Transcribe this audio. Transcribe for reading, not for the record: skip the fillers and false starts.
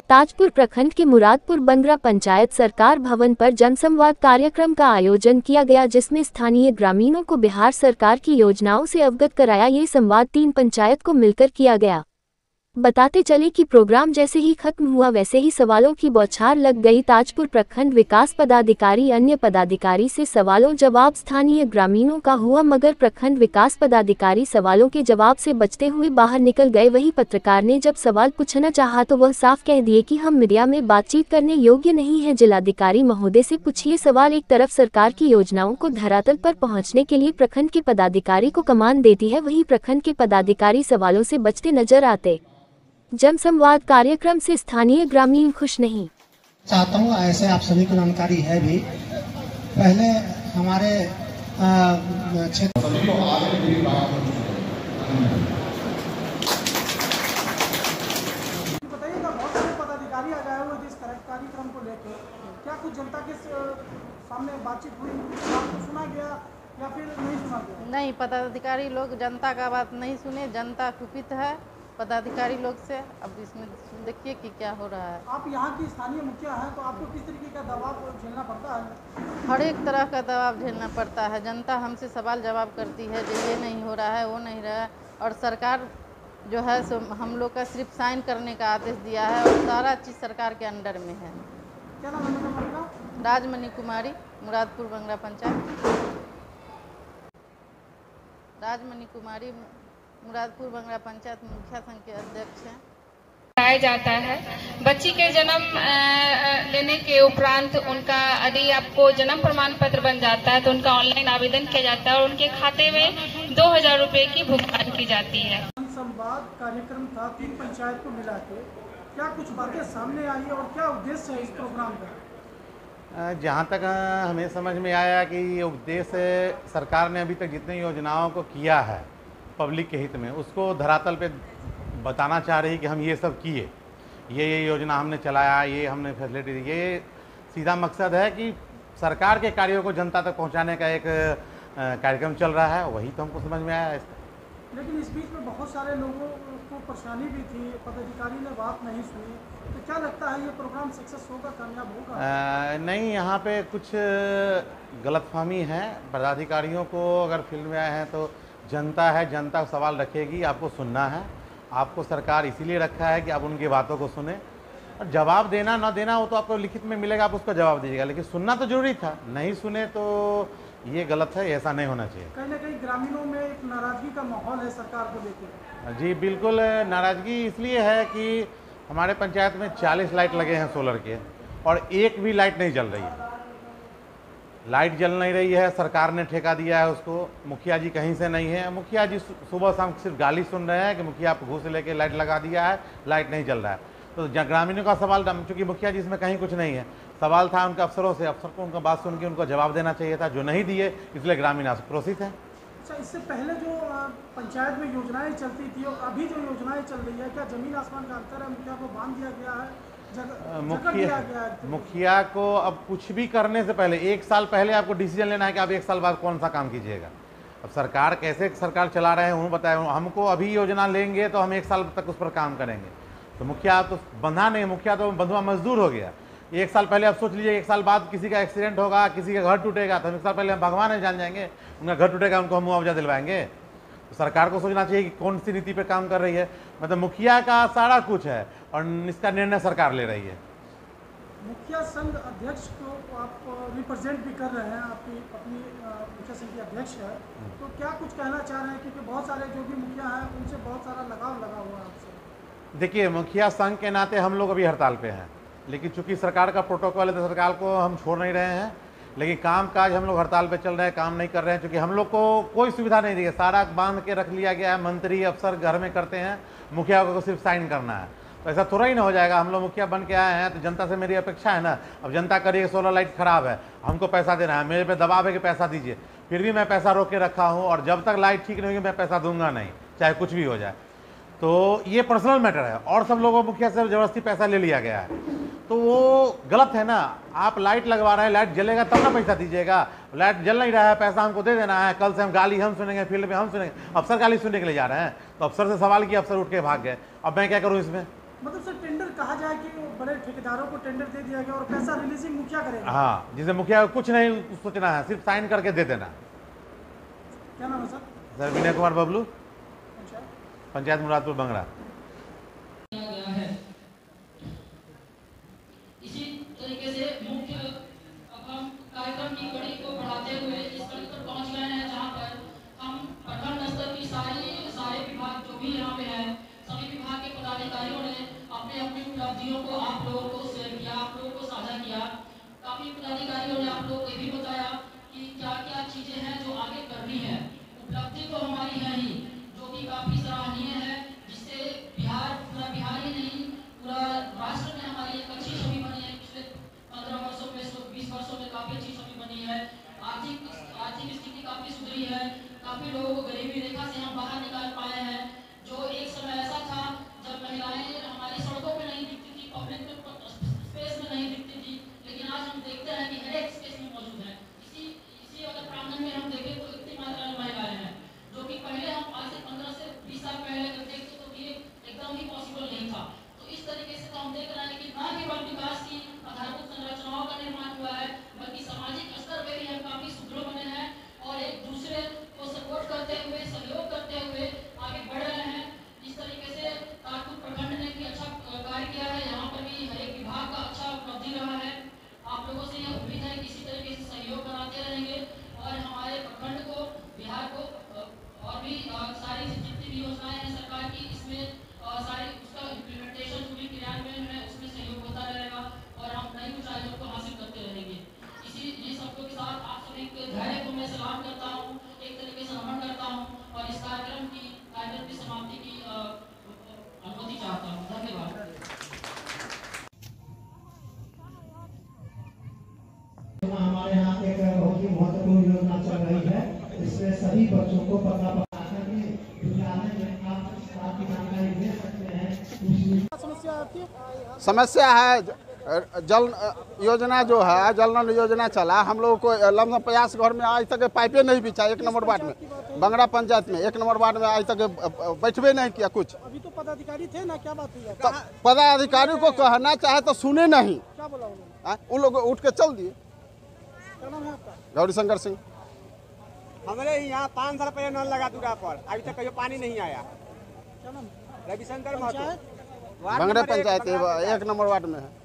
ताजपुर प्रखंड के मुरादपुर बंगरा पंचायत सरकार भवन पर जनसंवाद कार्यक्रम का आयोजन किया गया, जिसमें स्थानीय ग्रामीणों को बिहार सरकार की योजनाओं से अवगत कराया। ये संवाद 3 पंचायत को मिलकर किया गया। बताते चले कि प्रोग्राम जैसे ही खत्म हुआ वैसे ही सवालों की बौछार लग गई। ताजपुर प्रखंड विकास पदाधिकारी अन्य पदाधिकारी से सवालों जवाब स्थानीय ग्रामीणों का हुआ, मगर प्रखंड विकास पदाधिकारी सवालों के जवाब से बचते हुए बाहर निकल गए। वहीं पत्रकार ने जब सवाल पूछना चाहा तो वह साफ कह दिए कि हम मीडिया में बातचीत करने योग्य नहीं है। जिलाधिकारी महोदय से पूछिए सवाल। एक तरफ सरकार की योजनाओं को धरातल पर पहुँचने के लिए प्रखंड के पदाधिकारी को कमान देती है, वहीं प्रखंड के पदाधिकारी सवालों से बचते नजर आते। जनसंवाद कार्यक्रम से स्थानीय ग्रामीण खुश नहीं। चाहता हूँ ऐसे आप सभी को जानकारी है भी, पहले हमारे क्षेत्र बताइएगा, बहुत सारे पदाधिकारी आ गए हुए इस कार्यक्रम को लेकर, क्या कुछ जनता के सामने बातचीत हुई, आपको सुना गया या फिर नहीं सुना गया? नहीं, पदाधिकारी लोग जनता का बात नहीं सुने, जनता कुपित है पदाधिकारी लोग से। अब इसमें देखिए कि क्या हो रहा है। आप यहाँ की स्थानीय मुखिया हैं, तो आपको किस तरीके का दबाव झेलना पड़ता है? हर एक तरह का दबाव झेलना पड़ता है। जनता हमसे सवाल जवाब करती है, जो ये नहीं हो रहा है, वो नहीं रहा है, और सरकार जो है सो हम लोग का सिर्फ साइन करने का आदेश दिया है और सारा चीज़ सरकार के अंडर में है। क्या नाम है आपका? राजमणि कुमारी, मुरादपुर बंगरा पंचायत। राजमणि कुमारी, मुरादपुर बंगरा पंचायत मुखिया संघ के अध्यक्ष हैं। कराया जाता है। बच्ची के जन्म लेने के उपरांत उनका यदि आपको जन्म प्रमाण पत्र बन जाता है तो उनका ऑनलाइन आवेदन किया जाता है और उनके खाते में 2000 रुपए की भुगतान की जाती है। संवाद कार्यक्रम था 3 पंचायत को मिला के, क्या कुछ बातें सामने आई और क्या उद्देश्य है इस प्रोग्राम का? जहाँ तक हमें समझ में आया कि ये उद्देश्य सरकार ने अभी तक जितनी योजनाओं को किया है पब्लिक के हित में, उसको धरातल पे बताना चाह रही कि हम ये सब किए, ये योजना हमने चलाया, ये हमने फैसिलिटी दी। ये सीधा मकसद है कि सरकार के कार्यों को जनता तक पहुंचाने का एक कार्यक्रम चल रहा है, वही तो हमको समझ में आया। लेकिन इस बीच में बहुत सारे लोगों को परेशानी भी थी, पदाधिकारी ने बात नहीं सुनी, तो क्या लगता है ये प्रोग्राम सक्सेस होगा, कामयाब होगा? नहीं, यहाँ पे कुछ गलतफहमी है। पदाधिकारियों को अगर फील्ड में आए हैं तो जनता है, जनता सवाल रखेगी, आपको सुनना है। आपको सरकार इसीलिए रखा है कि आप उनकी बातों को सुने, और जवाब देना ना देना वो तो आपको लिखित में मिलेगा, आप उसका जवाब दीजिएगा, लेकिन सुनना तो जरूरी था। नहीं सुने तो ये गलत है, ऐसा नहीं होना चाहिए। कहीं ना कहीं ग्रामीणों में एक नाराजगी का माहौल है सरकार को लेकर। जी बिल्कुल, नाराजगी इसलिए है कि हमारे पंचायत में 40 लाइट लगे हैं सोलर के, और एक भी लाइट नहीं जल रही है। लाइट जल नहीं रही है, सरकार ने ठेका दिया है उसको, मुखिया जी कहीं से नहीं है। मुखिया जी सुबह शाम सिर्फ गाली सुन रहे हैं कि मुखिया आप घूस लेके लाइट लगा दिया है, लाइट नहीं जल रहा है। तो ग्रामीणों का सवाल, चूँकि मुखिया जी इसमें कहीं कुछ नहीं है, सवाल था उनके अफसरों से। अफसर को उनका बात सुन के उनको जवाब देना चाहिए था, जो नहीं दिए, इसलिए ग्रामीण आक्रोशित है। अच्छा, इससे पहले जो पंचायत में योजनाएं चलती थी और अभी जो योजनाएं चल रही है, क्या जमीन आसमान का अंतर है? मुखिया को बांध दिया गया है, मुखिया को अब कुछ भी करने से पहले 1 साल पहले आपको डिसीजन लेना है कि आप 1 साल बाद कौन सा काम कीजिएगा। अब सरकार कैसे सरकार चला रहे हैं उन्होंने बताया, हमको अभी योजना लेंगे तो हम 1 साल तक उस पर काम करेंगे। तो मुखिया तो बंधा नहीं, मुखिया तो बंधुआ मजदूर हो गया। 1 साल पहले आप सोच लीजिए, 1 साल बाद किसी का एक्सीडेंट होगा, किसी का घर टूटेगा, तो हम 1 साल पहले हम भगवान है जान जाएंगे, उनका घर टूटेगा, उनको हम मुआवजा दिलवाएंगे। तो सरकार को सोचना चाहिए कि कौन सी नीति पे काम कर रही है। मतलब मुखिया का सारा कुछ है और इसका निर्णय सरकार ले रही है। मुखिया संघ अध्यक्ष को आप रिप्रेजेंट भी कर रहे हैं, आपकी अपनी मुखिया संघ के अध्यक्ष है, तो क्या कुछ कहना चाह रहे हैं? क्योंकि बहुत सारे जो भी मुखिया हैं उनसे बहुत सारा लगाव लगा हुआ है आपसे। देखिए, मुखिया संघ के नाते हम लोग अभी हड़ताल पे हैं, लेकिन चूंकि सरकार का प्रोटोकॉल है तो सरकार को हम छोड़ नहीं रहे हैं, लेकिन काम काज हम लोग हड़ताल पे चल रहे हैं, काम नहीं कर रहे हैं, क्योंकि हम लोग को कोई सुविधा नहीं दी है। सारा बांध के रख लिया गया है, मंत्री अफसर घर में करते हैं, मुखिया को सिर्फ साइन करना है। तो ऐसा थोड़ा ही ना हो जाएगा। हम लोग मुखिया बन के आए हैं तो जनता से मेरी अपेक्षा है ना। अब जनता करिए सोलर लाइट खराब है, हमको पैसा देना है, मेरे पे दबाव है कि पैसा दीजिए, फिर भी मैं पैसा रोक के रखा हूँ, और जब तक लाइट ठीक नहीं होगी मैं पैसा दूंगा नहीं, चाहे कुछ भी हो जाए। तो ये पर्सनल मैटर है, और सब लोगों को मुखिया से ज़बरदस्ती पैसा ले लिया गया है, तो वो गलत है ना। आप लाइट लगवा रहे हैं, लाइट जलेगा तब ना पैसा दीजिएगा। लाइट जल नहीं रहा है, पैसा हमको दे देना है। कल से हम गाली हम सुनेंगे, फील्ड में हम सुनेंगे, अफसर गाली सुनने के लिए जा रहे हैं। तो अफसर से सवाल किया, अफसर उठ के भाग गए। अब मैं क्या करूँ इसमें? मतलब सर टेंडर कहा जाए कि बड़े ठेकेदारों को टेंडर दे दिया गया और पैसा रिलीजिंग मुखिया करेगा। हाँ, जिसे मुखिया को कुछ नहीं सोचना है, सिर्फ साइन करके दे देना। क्या नाम है सर? सर विनय कुमार बबलू, पंचायत मुरादपुर बंगरा। इसी तरीके से मुख्य अब हम कार्यक्रम की कड़ी को बढ़ाते हुए इस कड़ी पर पहुंच गए हैं जहां पर हम प्रखंड स्तर की सारे विभाग जो भी यहाँ पे हैं, सभी विभाग के पदाधिकारियों ने अपने अपनी उपलब्धियों को आप लोगों को शेयर किया, आप लोगों को साझा किया। काफी पदाधिकारियों ने आप लोगों को ये भी बताया कि क्या क्या चीजें हैं जो आगे करनी है। उपलब्धि तो हमारी है ही, जो कि काफी सराहनीय है, जिससे पूरा बिहार ही नहीं पूरा राष्ट्र में हमारी एक अच्छी छवि बनी है। पिछले 15 वर्षों में 20 वर्षों में काफी अच्छी छवि बनी है। आर्थिक स्थिति काफी सुधरी है। काफी लोगों को गरीबी रेखा से हम बाहर निकाल पाए हैं। जो एक समय ऐसा था जब महिलाएं हमारी सड़कों पे नहीं दिखती थी, पब्लिक में स्पेस में नहीं दिखती थी, लेकिन आज हम देखते हैं कि हर एक स्पेस में मौजूद है। इसी अगर प्रांगण में हम देखें तो इतनी मात्रा में महिलाएं हैं, जो कि पहले हम आज से 15 से 20 साल पहले अगर देखते तो ये एकदम ही पॉसिबल नहीं था। तो इस तरीके से तो हम देख रहे हैं कि न केवल विकास की आधारभूत संरचनाओं का निर्माण हुआ है, बल्कि सामाजिक स्तर पर भी हम काफी सुदृढ़ बने हैं और एक दूसरे को सपोर्ट करते हुए, सहयोग करते हुए आगे बढ़ रहे हैं। इस तरीके से तारकुट प्रखंड ने भी अच्छा कार्य किया है। यहाँ पर भी हर एक विभाग का अच्छा उपलब्धि रहा है। आप लोगों से यह उम्मीद है कि इसी तरीके से सहयोग कराते रहेंगे और हमारे प्रखंड को, बिहार को और भी सारी जितनी भी योजनाएं हैं सरकार की, इसमें सारी उसका इम्प्लीमेंटेशन, पूरी क्रियान्वयन है, उसमें सहयोग होता रहेगा और हम नई ऊंचाइयों को हासिल करते रहेंगे। ये सबको के साथ आप सभी के धैर्य को मैं सलाम करता हूँ, एक तरीके से नमन करता हूँ और इस कार्यक्रम की समाप्ति की अनुमति चाहता हूँ। धन्यवाद। हमारे यहाँ एक बहुत ही महत्वपूर्ण योजना चल रही है। इसमें सभी बच्चों को पता विद्यालय में आप जानकारी दे सकते हैं। समस्या है जल योजना जो है, जल नल योजना चला, हम लोगों को लमसम 50 घर में आज तक पाइपें नहीं बिछा। 1 नंबर वार्ड में, बंगरा पंचायत में 1 नंबर वार्ड में आज तक बैठवे नहीं किया कुछ। अभी तो पदाधिकारी थे ना, क्या बात हुई? तो पदाधिकारी को कहना चाहे तो सुने नहीं, क्या बोला उन्होंने? उन लोग उठ के चल दिए। क्या नाम है आपका? गौरी शंकर सिंह। हमारे यहाँ 5 साल पहले नल लगा दूरा पर, अभी तक कहीं पानी नहीं आया। क्या नाम? रविशंकर महतो, बंगरा पंचायत 1 नंबर वार्ड में है।